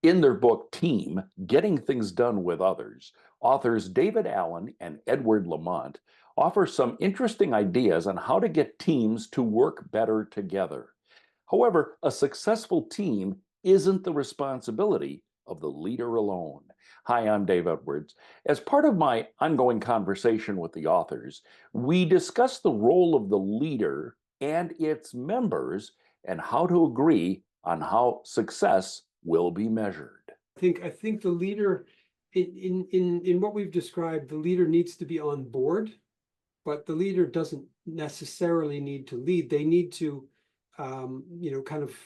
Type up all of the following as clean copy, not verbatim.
In their book Team, Getting Things Done with Others, authors David Allen and Edward Lamont offer some interesting ideas on how to get teams to work better together. However, a successful team isn't the responsibility of the leader alone. Hi, I'm Dave Edwards. As part of my ongoing conversation with the authors, we discuss the role of the leader and its members and how to agree on how success will be measured. I think the leader in what we've described, the leader needs to be on board, but the leader doesn't necessarily need to lead. They need to kind of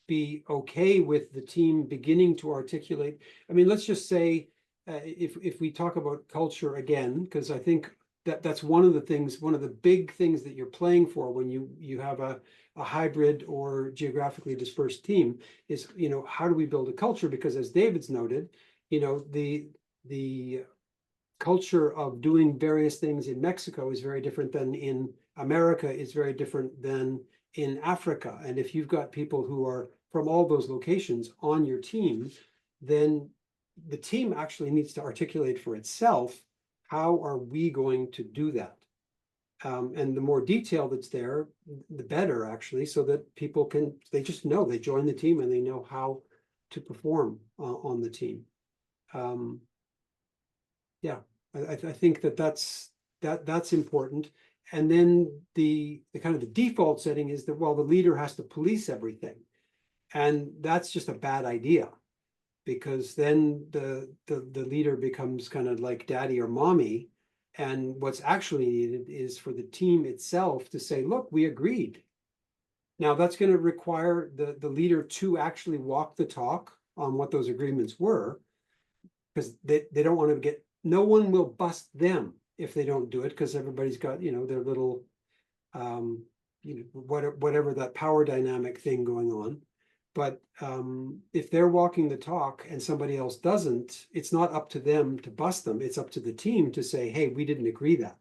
be okay with the team beginning to articulate. I mean, let's just say if we talk about culture again, because I think that's one of the things, one of the big things that you're playing for when you have a hybrid or geographically dispersed team is, how do we build a culture? Because as David's noted, the culture of doing various things in Mexico is very different than in America, is very different than in Africa. And if you've got people who are from all those locations on your team, then the team actually needs to articulate for itself, how are we going to do that? And the more detail that's there, the better actually, so that people they just know, they join the team and they know how to perform on the team. Yeah, I think that's important. And then the kind of the default setting is that, well, the leader has to police everything. And that's just a bad idea, because then the leader becomes kind of like daddy or mommy. And what's actually needed is for the team itself to say, look, we agreed. Now that's going to require the leader to actually walk the talk on what those agreements were, because they don't want to get, no one will bust them if they don't do it, because everybody's got, their little, whatever that power dynamic thing going on. But if they're walking the talk and somebody else doesn't, it's not up to them to bust them. It's up to the team to say, hey, we didn't agree that.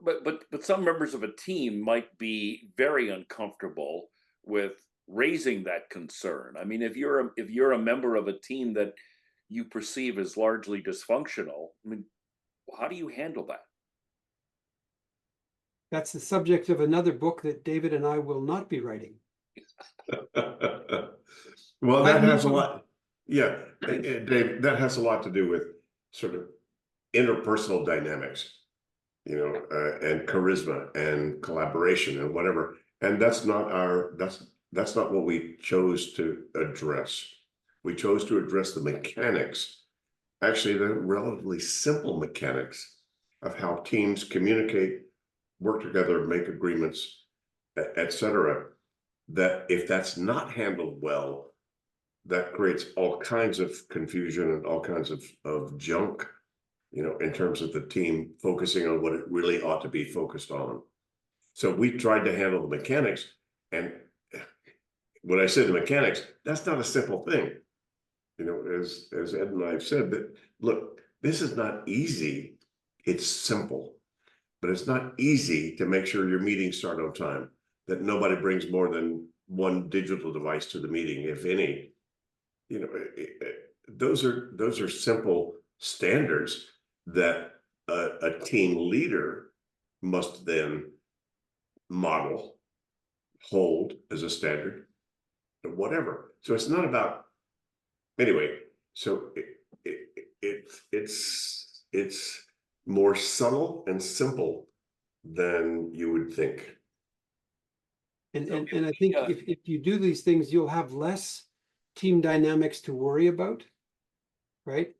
But some members of a team might be very uncomfortable with raising that concern. I mean, if you're a member of a team that you perceive as largely dysfunctional, I mean, how do you handle that? That's the subject of another book that David and I will not be writing. Well, Might that move has a on. lot. Yeah, Dave, that has a lot to do with sort of interpersonal dynamics, and charisma and collaboration and whatever. And that's not what we chose to address. We chose to address the mechanics, actually the relatively simple mechanics of how teams communicate, work together, make agreements, etc. That if that's not handled well, that creates all kinds of confusion and all kinds of junk, in terms of the team focusing on what it really ought to be focused on. So we tried to handle the mechanics. And when I say the mechanics, that's not a simple thing. As Ed and I have said, that look, this is not easy. It's simple, but it's not easy to make sure your meetings start on time, that nobody brings more than one digital device to the meeting, if any. Those are simple standards that a team leader must then model, hold as a standard, whatever. So it's not about, anyway. So it's more subtle and simple than you would think. And So I think if you do these things, you'll have less team dynamics to worry about, right?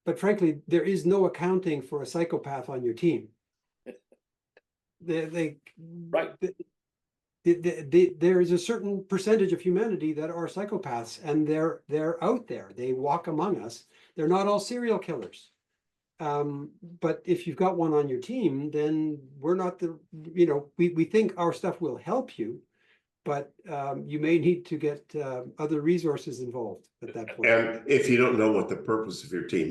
But frankly, there is no accounting for a psychopath on your team. right. There is a certain percentage of humanity that are psychopaths, and they're out there. They walk among us. They're not all serial killers. But if you've got one on your team, then we're not we think our stuff will help you, but you may need to get other resources involved at that point. And if you don't know what the purpose of your team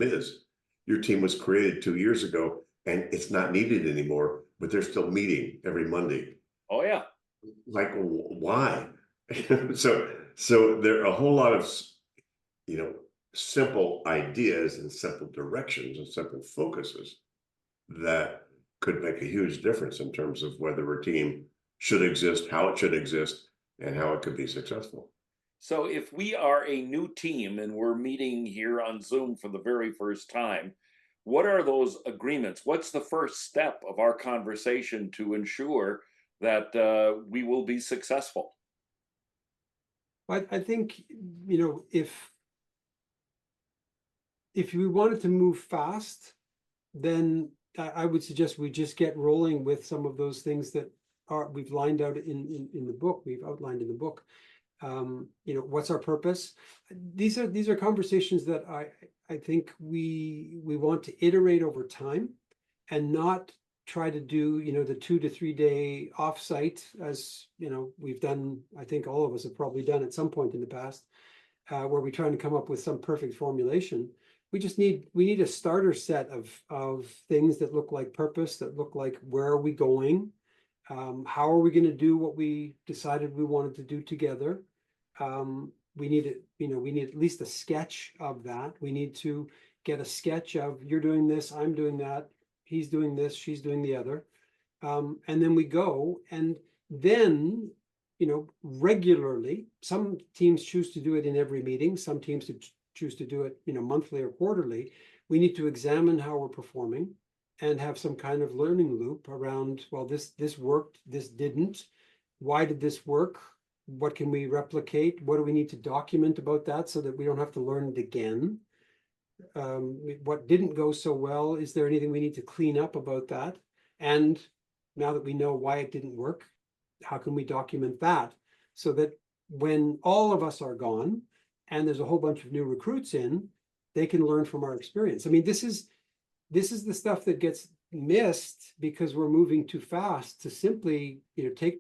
was created 2 years ago and it's not needed anymore, but they're still meeting every Monday. Oh yeah. Like, why? So there are a whole lot of simple ideas and simple directions and simple focuses that could make a huge difference in terms of whether a team should exist, how it should exist, and how it could be successful. So if we are a new team and we're meeting here on Zoom for the very first time, what are those agreements? What's the first step of our conversation to ensure that we will be successful? I think, if we wanted to move fast, then I would suggest we just get rolling with some of those things that we've lined out in the book, we've outlined in the book. What's our purpose? These are conversations that I think we want to iterate over time and not try to do, the 2 to 3 day offsite, as we've done. I think all of us have probably done at some point in the past, where we try to come up with some perfect formulation. We need a starter set of things that look like purpose, that look like where are we going, how are we going to do what we decided we wanted to do together. We need at least a sketch of that. We need to get a sketch of, you're doing this, I'm doing that, he's doing this, she's doing the other. And then we go, and then, regularly, some teams choose to do it in every meeting, some teams choose to do it, monthly or quarterly. We need to examine how we're performing and have some kind of learning loop around, well, this worked, this didn't. Why did this work? What can we replicate? What do we need to document about that so that we don't have to learn it again? What didn't go so well? Is there anything we need to clean up about that? And now that we know why it didn't work, how can we document that so that when all of us are gone and there's a whole bunch of new recruits in, they can learn from our experience? I mean, this is the stuff that gets missed because we're moving too fast to simply, take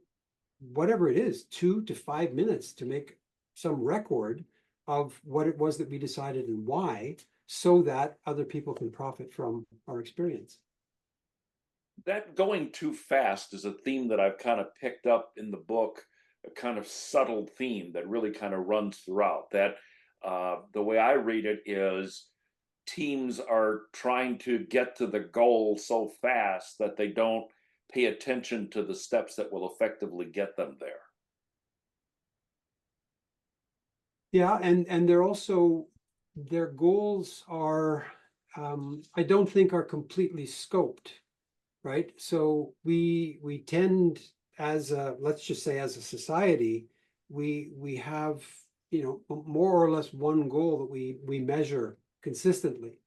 whatever it is, 2 to 5 minutes to make some record of what it was that we decided and why, so that other people can profit from our experience. That going too fast is a theme that I've kind of picked up in the book, a kind of subtle theme that really kind of runs throughout. That the way I read it is teams are trying to get to the goal so fast that they don't pay attention to the steps that will effectively get them there. Yeah, and they're also, their goals are, I don't think are completely scoped, right? So we tend, as a, let's just say as a society, we have, more or less one goal that we measure consistently,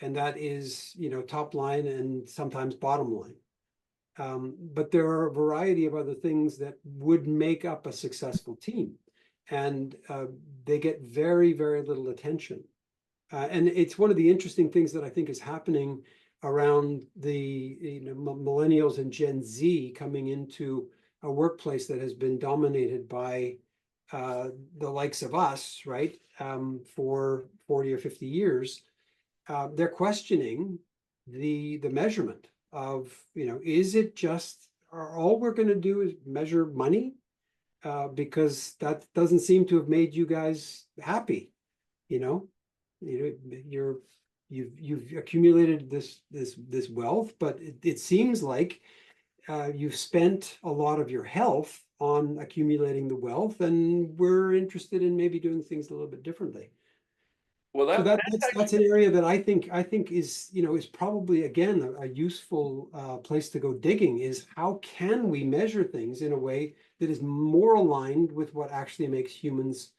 and that is, top line and sometimes bottom line. But there are a variety of other things that would make up a successful team, and they get very, very little attention. And it's one of the interesting things that I think is happening around the millennials and Gen Z coming into a workplace that has been dominated by the likes of us, right, for 40 or 50 years. They're questioning the measurement of, is it just, all we're going to do is measure money? Because that doesn't seem to have made you guys happy. You've accumulated this wealth, but it seems like you've spent a lot of your health on accumulating the wealth, and we're interested in maybe doing things a little bit differently. Well, So that's that's an area that I think is, is probably, again, a useful place to go digging, is how can we measure things in a way that is more aligned with what actually makes humans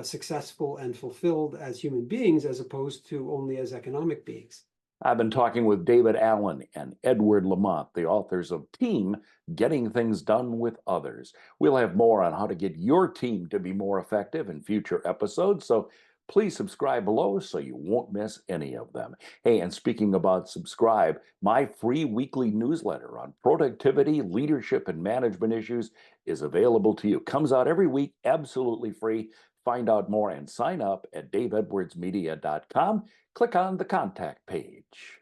successful and fulfilled as human beings, as opposed to only as economic beings. I've been talking with David Allen and Edward Lamont, the authors of Team: Getting Things Done with Others. We'll have more on how to get your team to be more effective in future episodes, so please subscribe below so you won't miss any of them. Hey, and speaking about subscribe, my free weekly newsletter on productivity, leadership, and management issues is available to you. Comes out every week, absolutely free. Find out more and sign up at daveedwardsmedia.com. Click on the contact page.